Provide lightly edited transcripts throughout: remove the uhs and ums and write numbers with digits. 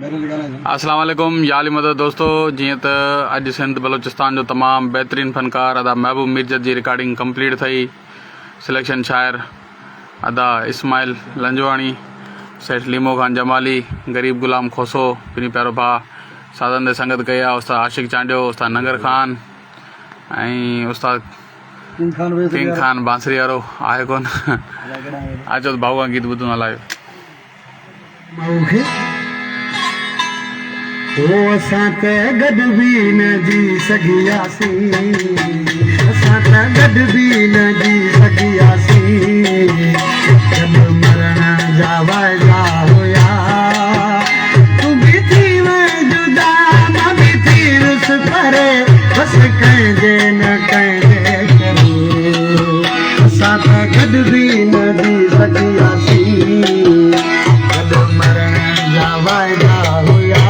अस्सलाम वालेकुम याली मदद दोस्तों। जीअं त अॼु सिंध बलोचिस्तान जो तमामु बहितरीनु फ़नकार अदा महबूब मिर्जत जी रिकॉर्डिंग कंप्लीट थी। सिलेक्शन शायर अदा इस्माइल लंजवाणी, सेठ लीमो खान जमाली, गरीब गुलाम खोसो, पिनी प्यारो भाउ साधन ते संगत कई आहे। उस्ताद आशिक चांडियो, उस्ताद नंगर खान ऐं उस्ताद किंग खान बांसरी वारो आहे कोन। अचो त भाऊ खां गीत ॿुधूं हलायो। असां त गॾु बि न जी सघियासीं, असां त गॾु बि न जी सघियासीं। गॾु मरण जा वाइदा हुया, तूं बि थी वई जुदा, मां बि थी वियुसि परे, बसि कंहिंजे न कंहिंजे करे। असां त गॾु बि न जी सघियासीं, गॾु मरण जा वाइदा हुया,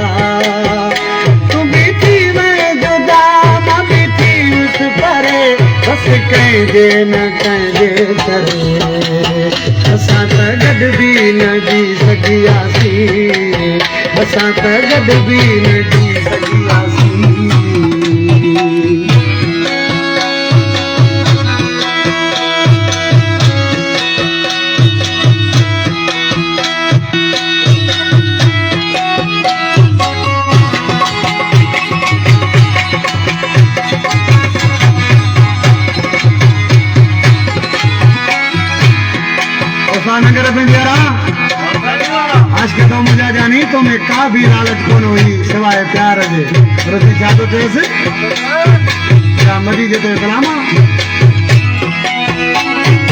कंहिंजे न कंहिंजे करे। असां त गॾु बि न जी सघियासीं, असां त गॾु बि न जी सघियासीं। नगर पिंजरा आज के तो मुझे जानी तो मैं का भी लालच कोन हुई सिवाय प्यार जे। रोटी छा तो चेसि क्या मदी जे तो कलामा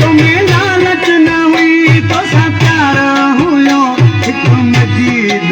तुम्हें लालच न हुई तो सा प्यार हुयो, हिक मजीद